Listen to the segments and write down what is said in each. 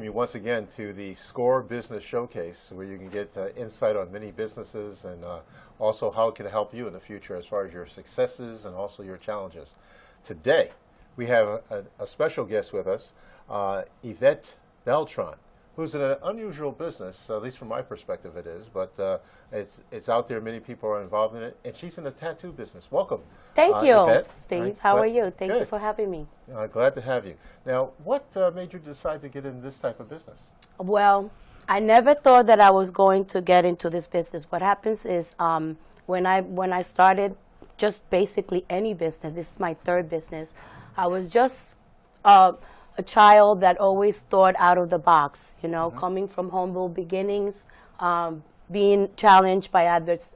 you once again to the SCORE Business Showcase, where you can get insight on many businesses and also how it can help you in the future as far as your successes and also your challenges. Today, we have a special guest with us, Yvette Beltran, who's in an unusual business, at least from my perspective it is, but it's out there, many people are involved in it, and she's in the tattoo business. Welcome. Thank you, Yvette. Steve. How are you? Thank you for having me. Glad to have you. Now, what made you decide to get in this type of business? Well, I never thought that I was going to get into this business. What happens is when I started just basically any business, this is my third business, I was just a child that always thought out of the box, you know, coming from humble beginnings, being challenged by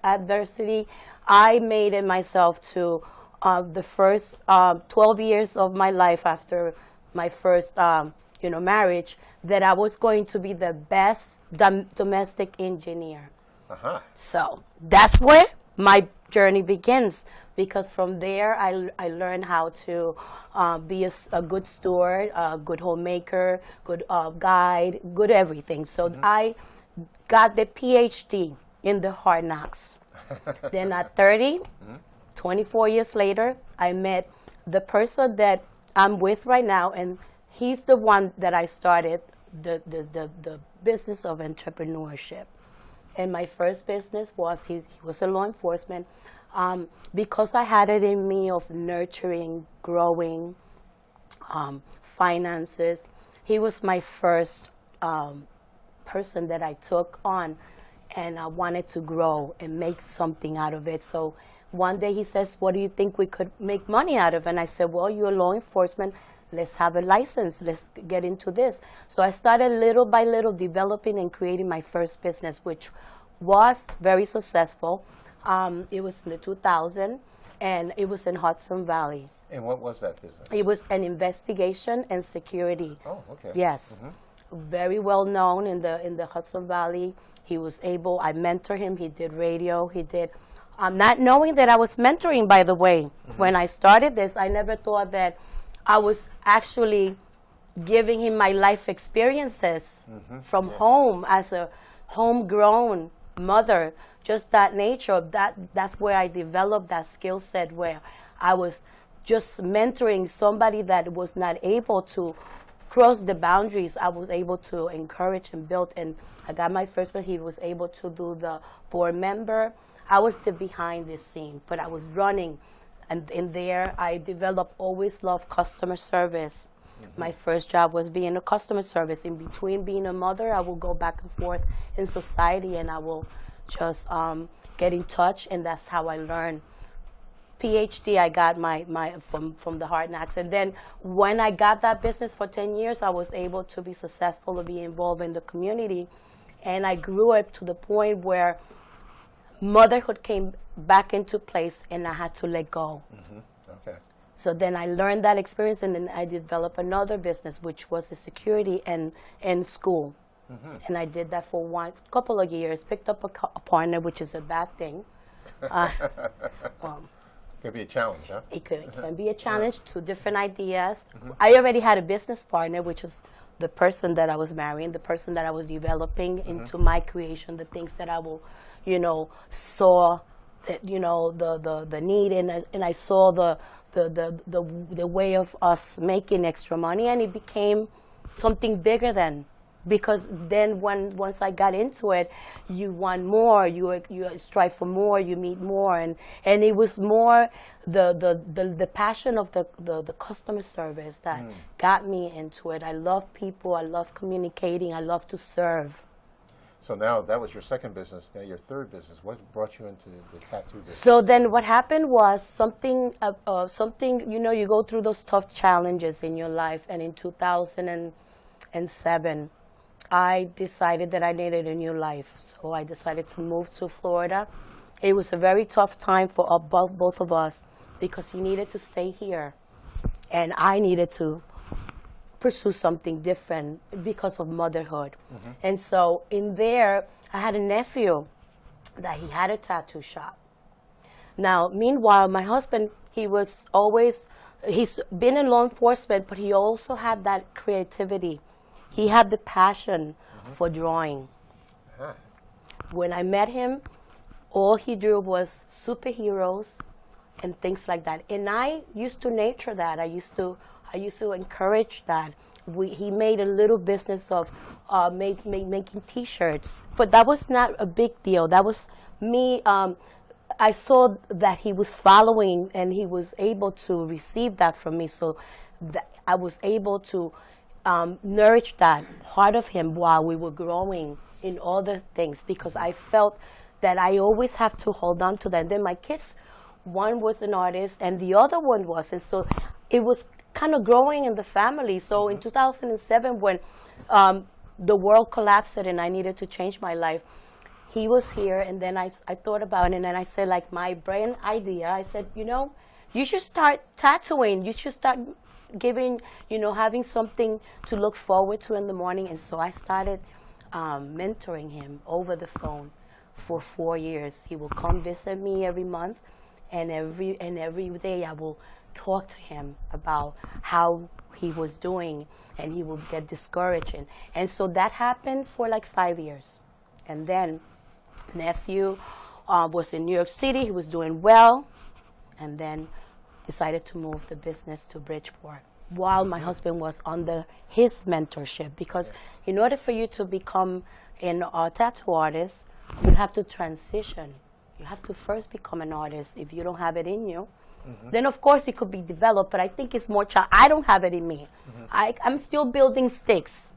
adversity. I made it myself to the first 12 years of my life after my first, marriage, that I was going to be the best domestic engineer. So that's where my journey begins. Because from there, I learned how to be a good steward, a good homemaker, good guide, good everything. So I got the PhD in the hard knocks. Then at 30, 24 years later, I met the person that I'm with right now, and he's the one that I started the business of entrepreneurship. And my first business was, he was a law enforcement. Because I had it in me of nurturing, growing, finances. He was my first person that I took on, and I wanted to grow and make something out of it. So one day he says, what do you think we could make money out of? And I said, well, you're law enforcement. Let's have a license. Let's get into this. So I started little by little developing and creating my first business, which was very successful. It was in the 2000, and it was in Hudson Valley. And what was that business? It was an investigation and security. Oh, okay. Yes, very well known in the Hudson Valley. He was able. I mentored him. He did radio. He did. Not knowing that I was mentoring, by the way, when I started this, I never thought that I was actually giving him my life experiences from home as a homegrown mother. Just that nature, that's where I developed that skill set, where I was just mentoring somebody that was not able to cross the boundaries. I was able to encourage and build, and I got my first one. He was able to do the board member. I was the behind the scene, but I was running, and in there I developed, always loved customer service. My first job was being a customer service. In between being a mother, I will go back and forth in society, and I will just get in touch, and that's how I learned. PhD, I got my from the hard knocks, and then when I got that business for 10 years, I was able to be successful to be involved in the community, and I grew up to the point where motherhood came back into place, and I had to let go. Okay. So then I learned that experience, and then I developed another business, which was the security and school. And I did that for a couple of years, picked up a partner, which is a bad thing. Could be a challenge, huh? It can be a challenge, two different ideas. I already had a business partner, which is the person that I was marrying, the person that I was developing into my creation, the things that I will, saw, that, the need, and I saw the way of us making extra money, and it became something bigger than. Because then once I got into it, you want more, you strive for more, you meet more, and it was more the passion of the customer service that got me into it. I love people, I love communicating, I love to serve. So now that was your second business. Now your third business. What brought you into the tattoo business? So then what happened was something, you go through those tough challenges in your life, and in 2007, I decided that I needed a new life. So I decided to move to Florida. It was a very tough time for both of us, because he needed to stay here, and I needed to pursue something different because of motherhood. And so in there, I had a nephew that he had a tattoo shop. Now, meanwhile, my husband, he's been in law enforcement, but he also had that creativity. he had the passion for drawing. Huh. When I met him, all he drew was superheroes and things like that. And I used to nurture that. I used to encourage that. He made a little business of making T-shirts, but that was not a big deal. That was me. I saw that he was following, and he was able to receive that from me. So that I was able to nourish that part of him while we were growing in other things, because I felt that I always have to hold on to that. And then my kids, one was an artist and the other one wasn't. So it was kind of growing in the family. So in 2007, when the world collapsed and I needed to change my life, he was here, and then I thought about it, and then I said, like, my brain idea, I said, you should start tattooing. You should start giving, having something to look forward to in the morning. And so I started mentoring him over the phone for 4 years. He will come visit me every month, and every day I will talk to him about how he was doing, and he will get discouraged. And so that happened for like 5 years. And then nephew was in New York City. He was doing well, and then decided to move the business to Bridgeport while my husband was under his mentorship. Because in order for you to become a tattoo artist, you have to transition. You have to first become an artist if you don't have it in you. Then, of course, it could be developed, but I think it's more I don't have it in me. I'm still building sticks.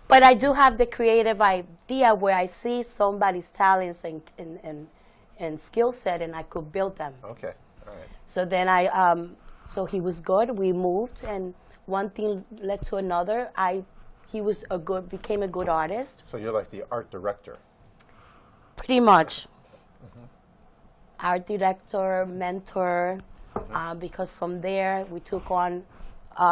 But I do have the creative idea where I see somebody's talents and skill set, and I could build them. Okay, all right. So then so he was good. We moved, and one thing led to another. He became a good artist. So you're like the art director. Pretty much. Art director, mentor, because from there we took on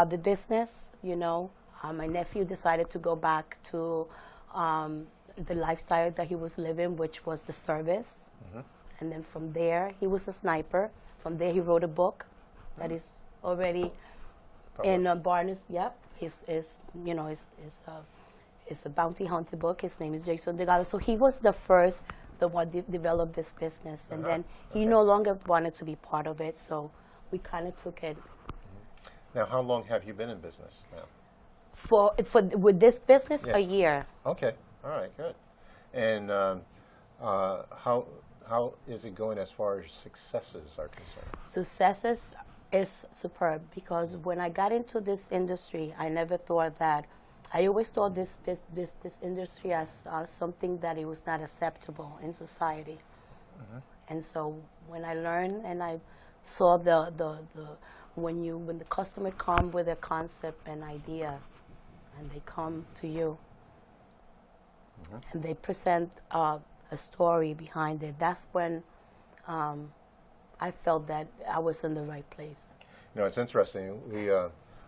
the business, My nephew decided to go back to the lifestyle that he was living, which was the service. And then from there, he was a sniper. From there, he wrote a book that is already in Barnes. Yep, it's a bounty hunter book. His name is Jason Delgado. So he was the one developed this business, and then he no longer wanted to be part of it. So we kind of took it. Now, how long have you been in business now? With this business, Yes. a year. Okay, all right, good. And how is it going as far as successes are concerned? Successes is superb, because when I got into this industry, I never thought that. I always thought this industry as something that it was not acceptable in society. And so when I learned and I saw when the customer come with a concept and ideas, and they come to you, and they present a story behind it, that's when I felt that I was in the right place. It's interesting.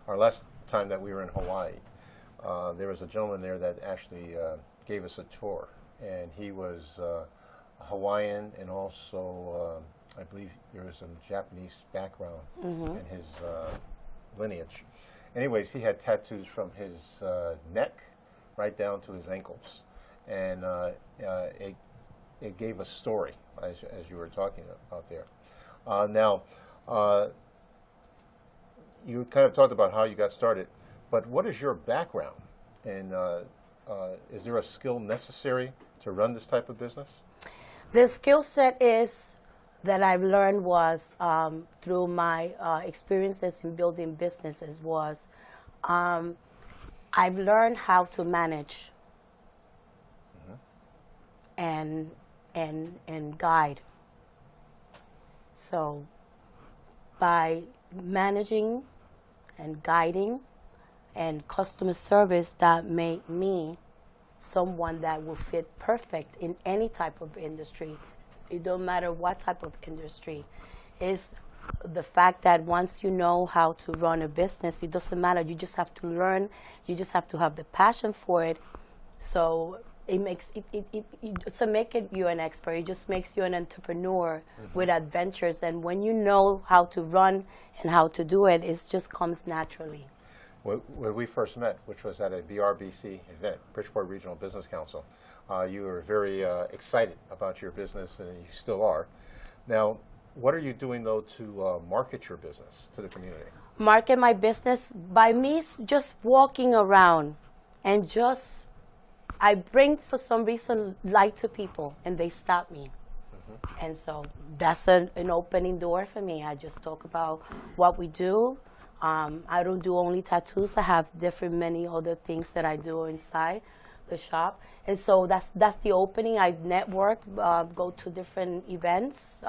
Our last time that we were in Hawaii, there was a gentleman there that actually gave us a tour, and he was Hawaiian, and also I believe there was some Japanese background in his lineage. Anyways, he had tattoos from his neck right down to his ankles, and it gave a story, as you were talking about there. Now, you kind of talked about how you got started, but what is your background, and is there a skill necessary to run this type of business? The skill set that I've learned was through my experiences in building businesses was I've learned how to manage and guide. So by managing and guiding and customer service, that made me someone that will fit perfect in any type of industry. It don't matter what type of industry. It's the fact that once you know how to run a business, it doesn't matter. You just have to learn. You just have to have the passion for it. So it makes you an expert. It just makes you an entrepreneur with adventures. And when you know how to run and how to do it, it just comes naturally. When we first met, which was at a BRBC event, Bridgeport Regional Business Council, you were very excited about your business, and you still are. Now, what are you doing, though, to market your business to the community? Market my business by me just walking around and just, I bring, for some reason, light to people, and they stop me. And so that's an opening door for me. I just talk about what we do. I don't do only tattoos. I have many other things that I do inside the shop. And so that's the opening. I network, go to different events,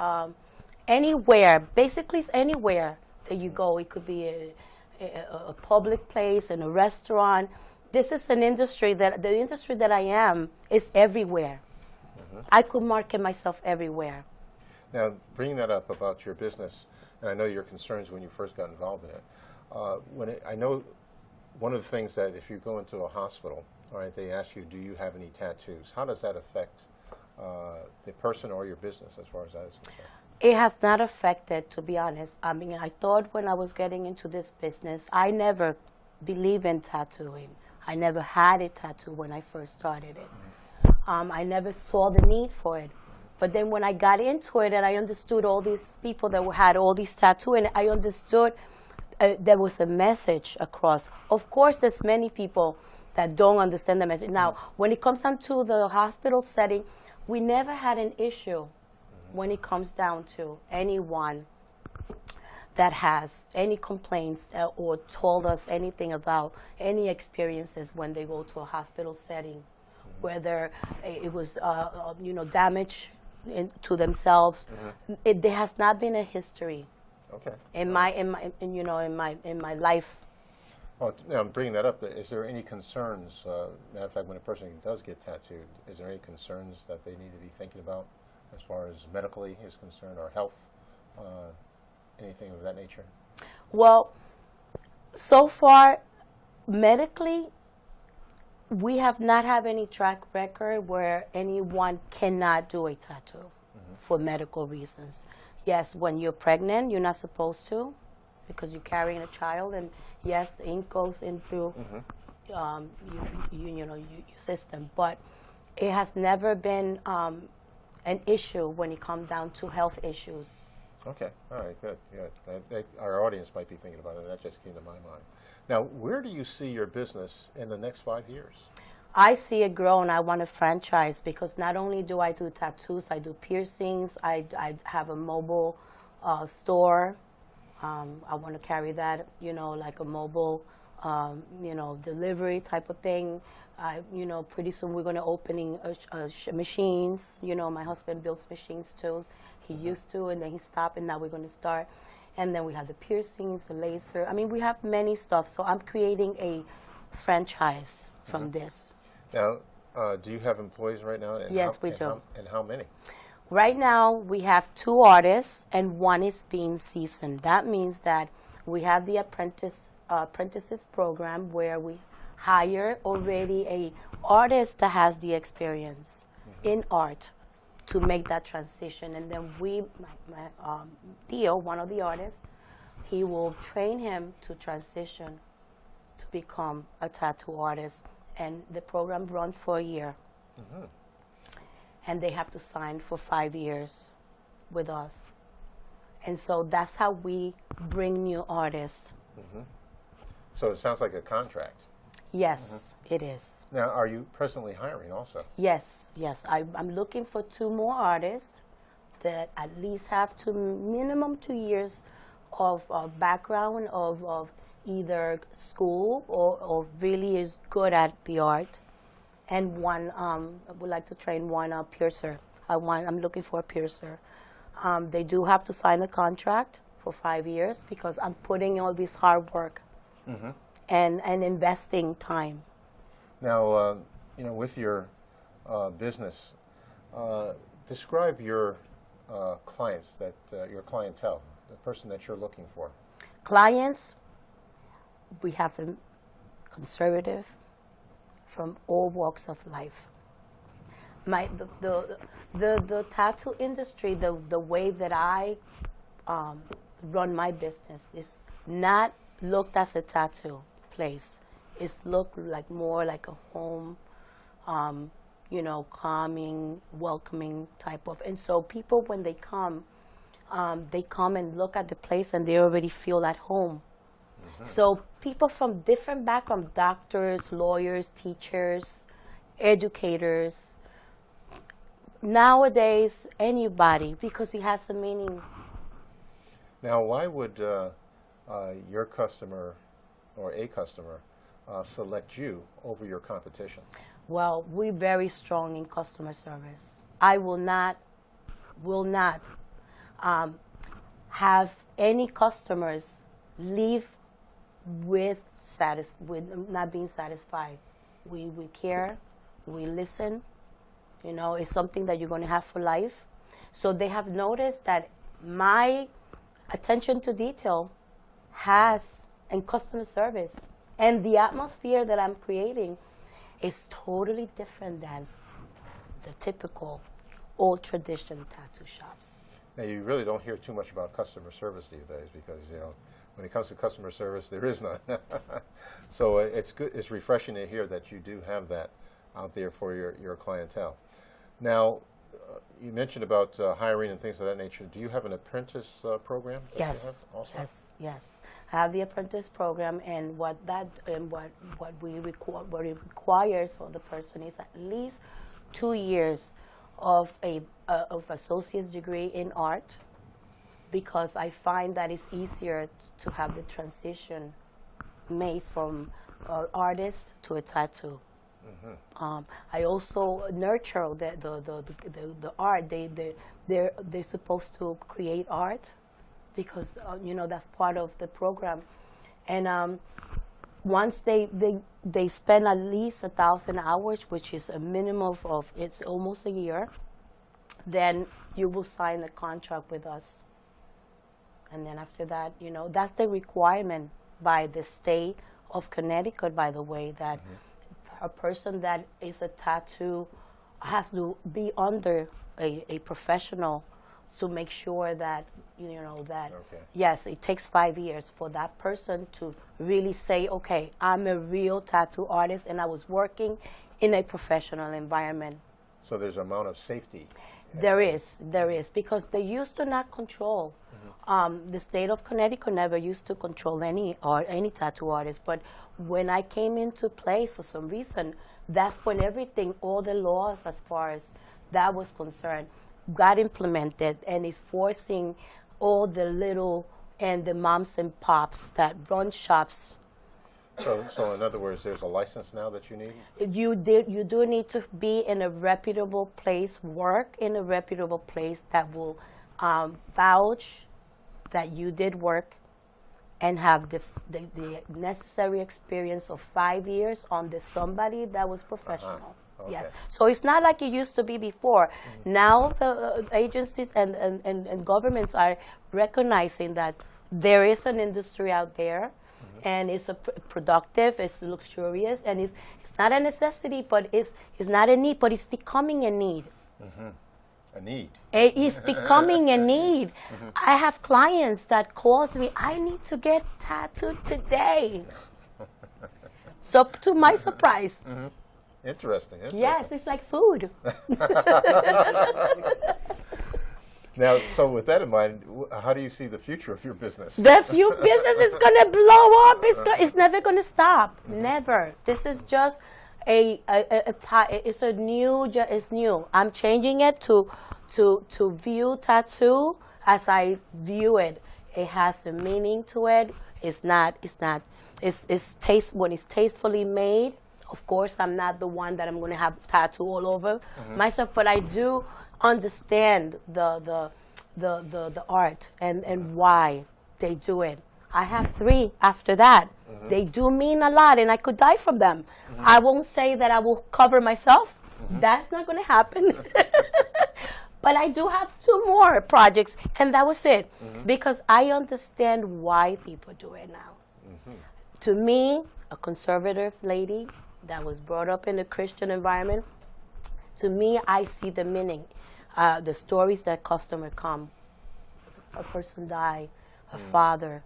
anywhere. Basically, it's anywhere that you go. It could be a public place, in a restaurant. This is an industry the industry that I am is everywhere. I could market myself everywhere. Now, bringing that up about your business, and I know your concerns when you first got involved in it. I know one of the things that if you go into a hospital, all right, they ask you, do you have any tattoos? How does that affect the person or your business as far as that is concerned? It has not affected, to be honest. I mean, I thought when I was getting into this business, I never believed in tattooing. I never had a tattoo when I first started it. I never saw the need for it. But then when I got into it and I understood all these people that had all these tattoos, and I understood there was a message across. Of course, there's many people that don't understand the message. Now, when it comes down to the hospital setting, we never had an issue when it comes down to anyone that has any complaints or told us anything about any experiences when they go to a hospital setting, whether it was damage to themselves. There has not been a history. Okay. In my life. Well, now I'm bringing that up. Is there any concerns? Matter of fact, when a person does get tattooed, is there any concerns that they need to be thinking about as far as medically is concerned, or health, anything of that nature? Well, so far, medically, we have not had any track record where anyone cannot do a tattoo for medical reasons. Yes, when you're pregnant, you're not supposed to, because you're carrying a child, and yes, the ink goes in through your system. But it has never been an issue when it comes down to health issues. Okay, all right, good. Our audience might be thinking about it. That just came to my mind. Now, where do you see your business in the next 5 years? I see it grow, and I want to franchise, because not only do I do tattoos, I do piercings. I have a mobile store. I want to carry that, like a mobile, delivery type of thing. Pretty soon we're going to opening machines. My husband builds machines too. He used to, and then he stopped, and now we're going to start. And then we have the piercings, the laser. I mean, we have many stuff. So I'm creating a franchise from this. Now, do you have employees right now? Yes, we do. And how many? Right now, we have 2 artists, and 1 is being seasoned. That means that we have the apprentices program where we hire already a artist that has the experience in art to make that transition. And then Theo, one of the artists, he will train him to transition to become a tattoo artist. And the program runs for a year. And they have to sign for 5 years with us. And so that's how we bring new artists. So it sounds like a contract. Yes, it is. Now, are you presently hiring also? Yes. I'm looking for 2 more artists that at least have minimum 2 years of background of either school or really is good at the art. And 1, I would like to train 1 piercer. I'm looking for a piercer. They do have to sign a contract for 5 years, because I'm putting all this hard work and investing time. Now, with your business, describe your clients, your clientele, the person that you're looking for. Clients, we have them conservative, from all walks of life. The tattoo industry, the way that I run my business is not looked as a tattoo. place. It's look like more like a home, calming, welcoming type of. And so people, when they come and look at the place and they already feel at home. So people from different backgrounds, doctors, lawyers, teachers, educators, nowadays, anybody, because it has a meaning. Now, why would your customer or a customer select you over your competition? Well, we're very strong in customer service. I will not have any customers leave with not being satisfied. We care, we listen. It's something that you're going to have for life. So they have noticed that my attention to detail and customer service and the atmosphere that I'm creating is totally different than the typical old tradition tattoo shops. Now, you really don't hear too much about customer service these days because, when it comes to customer service, there is none. So it's good. It's refreshing to hear that you do have that out there for your clientele. Now, you mentioned about hiring and things of that nature. Do you have an apprentice program? Yes. Yes. I have the apprentice program, and what it requires for the person is at least 2 years of of associate's degree in art, because I find that it's easier to have the transition made from artist to a tattoo. I also nurture the art. They're supposed to create art because that's part of the program, and once they spend at least 1,000 hours, which is a minimum of it's almost a year, then you will sign a contract with us. And then after that, that's the requirement by the state of Connecticut, by the way, that a person that is a tattoo has to be under a professional to make sure that, yes, it takes 5 years for that person to really say, okay, I'm a real tattoo artist and I was working in a professional environment. So there's an amount of safety. There is, because they used to not control. The state of Connecticut never used to control any tattoo artist, but when I came into play for some reason, that's when all the laws as far as that was concerned, got implemented, and is forcing all the little and the moms and pops that run shops. So in other words, there's a license now that you need? You do need to be in a reputable place, work in a reputable place that will vouch that you did work and have the necessary experience of 5 years under somebody that was professional. Okay. Yes. So it's not like it used to be before. Now the agencies and governments are recognizing that there is an industry out there, and it's productive, it's luxurious, and it's not a necessity, but it's not a need, but it's becoming a need. A need. It's becoming a need. I have clients that calls me, I need to get tattooed today. So to my surprise. Interesting. Yes, it's like food. Now, so with that in mind, how do you see the future of your business? The business is going to blow up. It's never going to stop. Never. This is just it's new. I'm changing it to view tattoo as I view it. It has a meaning to it. It's when it's tastefully made. Of course, I'm not the one that I'm going to have tattoo all over myself, but I do understand the art and why they do it. I have 3 after that. They do mean a lot, and I could die from them. I won't say that I will cover myself. That's not going to happen. But I do have 2 more projects, and that was it. Because I understand why people do it now. To me, a conservative lady that was brought up in a Christian environment, to me, I see the meaning. The stories that customer come. A person die, a father,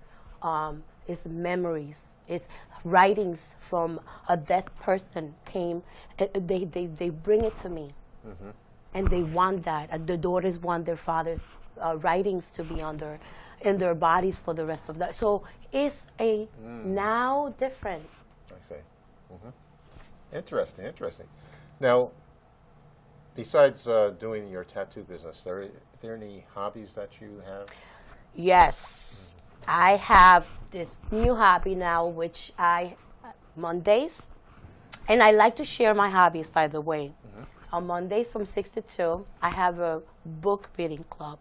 It's memories. It's writings from a dead person came. They bring it to me, and they want that. The daughters want their father's writings to be in their bodies for the rest of that. So it's a now different. I see. Interesting, interesting. Now, besides doing your tattoo business, are there any hobbies that you have? Yes, I have this new hobby now, which Mondays, and I like to share my hobbies, by the way. On Mondays from 6 to 2, I have a book reading club.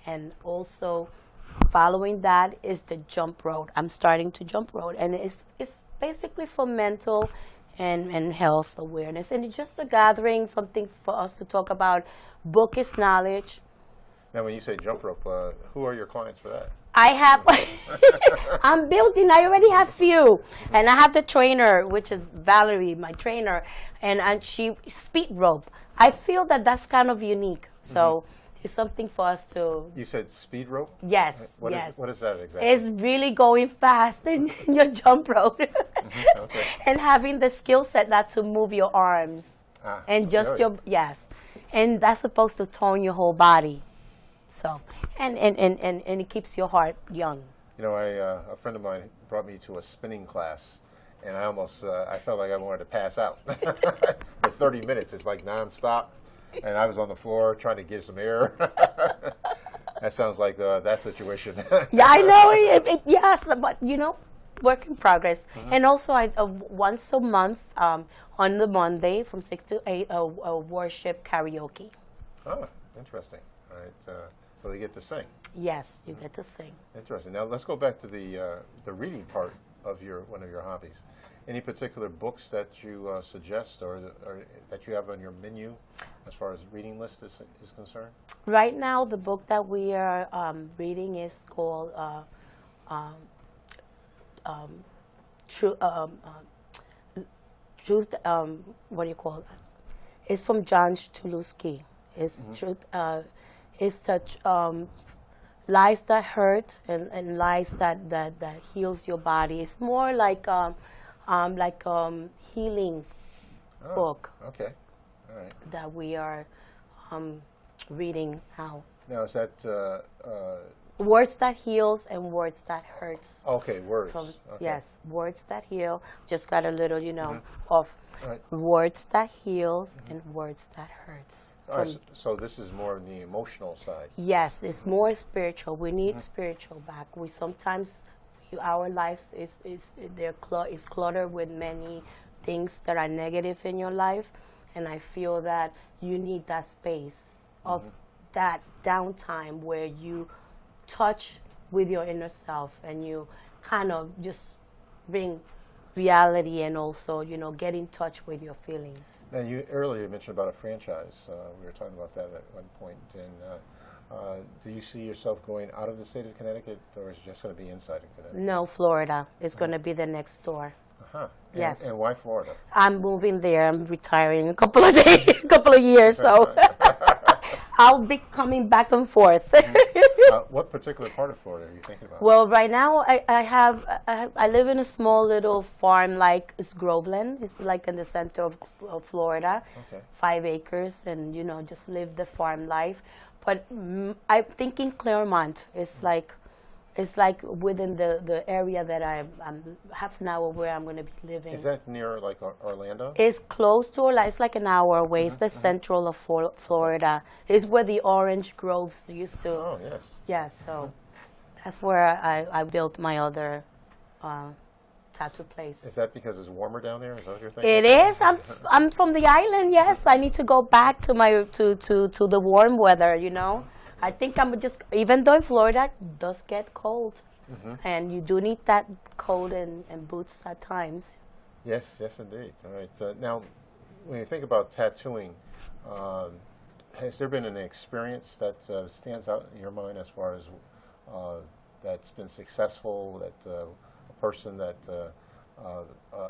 And also following that is the jump rope. I'm starting to jump rope, and it's basically for mental and health awareness. And it's just a gathering, something for us to talk about. Book is knowledge. Now, when you say jump rope, who are your clients for that? I have, I'm building, I already have few. And I have the trainer, which is Valerie, my trainer, and she speed rope. I feel that that's kind of unique. So it's something for us to. You said speed rope? Yes, What yes. What is that exactly? It's really going fast in your jump rope. Okay. And having the skill set not to move your arms. And just really? yes. And that's supposed to tone your whole body. So, and it keeps your heart young. You know, a friend of mine brought me to a spinning class, and I almost, I felt like I wanted to pass out. For 30 minutes, it's like nonstop, and I was on the floor trying to get some air. That sounds like that situation. Yeah, I know. Yes, but work in progress. And also, once a month, on the Monday from 6 to 8, a worship karaoke. Oh, interesting. All right. So they get to sing. Yes, you get to sing. Interesting. Now let's go back to the reading part of one of your hobbies. Any particular books that you suggest or that you have on your menu as far as reading list is concerned? Right now, the book that we are reading is called Truth. What do you call that? It's from John Stuluski. It's truth. It's the lies that hurt and lies that heals your body. It's more like healing book. Okay, all right. That we are reading now. Now is that Words that heals and words that hurts. okay? Words. From, okay. Yes, words that heal. Just got a little, of Right. words that heals and words that hurts. All right, so this is more on the emotional side. Yes, it's more spiritual. We need spiritual back. We sometimes, our lives is cluttered with many things that are negative in your life, and I feel that you need that space of that downtime where you touch with your inner self and you kind of just bring reality and also, get in touch with your feelings. Now, you earlier mentioned about a franchise. We were talking about that at one point. And do you see yourself going out of the state of Connecticut, or is it just going to be inside of Connecticut? No, Florida is going to be the next door. Uh-huh. Yes. And why Florida? I'm moving there. I'm retiring in a couple of days, a couple of years, so I'll be coming back and forth. What particular part of Florida are you thinking about? Well, right now I live in a small little farm, like it's Groveland. It's like in the center of Florida, Okay. 5 acres, and just live the farm life. But I'm thinking Claremont. It's like within the area that I'm half an hour where I'm going to be living. Is that near like Orlando? It's close to Orlando. It's like an hour away. It's the central of Florida. It's where the orange groves used to. Oh, yes. Yes, so that's where I built my other tattoo place. Is that because it's warmer down there? Is that what you're thinking? It is. I'm from the island. Yes, I need to go back to my to the warm weather. I think I'm just, even though in Florida it does get cold, and you do need that coat and boots at times. Yes, yes, indeed. All right. Now, when you think about tattooing, has there been an experience that stands out in your mind as far as that's been successful, that a person that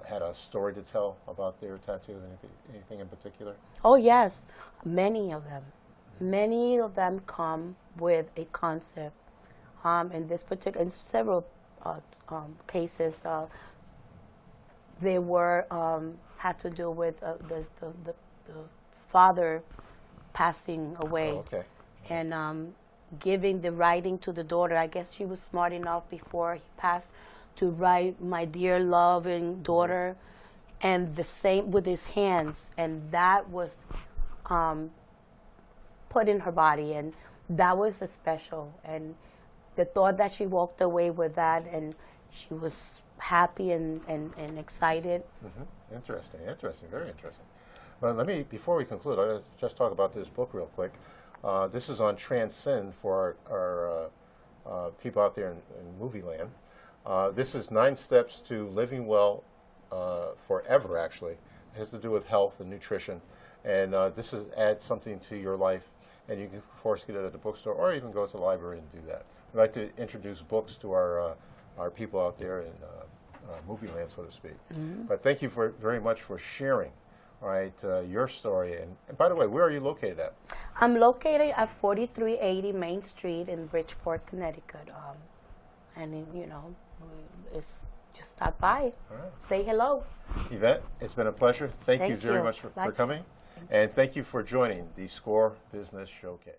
had a story to tell about their tattoo, anything in particular? Oh, yes, many of them. Many of them come with a concept, and several cases. They were had to do with the father passing away, okay. and giving the writing to the daughter. I guess she was smart enough before he passed to write, "My dear loving daughter," and the same with his hands, and that was put in her body, and that was a special. And the thought that she walked away with that, and she was happy and excited. Mm-hmm. Interesting, very interesting. Well, let me, before we conclude, I'll just talk about this book real quick. This is on Transcend for our people out there in movie land. This is 9 steps to living well forever, actually. It has to do with health and nutrition. And this is add something to your life. And you can, of course, get it at the bookstore or even go to the library and do that. We'd like to introduce books to our people out there in movie land, so to speak. Mm-hmm. But thank you very much for sharing, all right, your story. And by the way, where are you located at? I'm located at 4380 Main Street in Bridgeport, Connecticut. And, you know, it's just stop by, say hello. Yvette, it's been a pleasure. Thank you very much for coming. And thank you for joining the SCORE Business Showcase.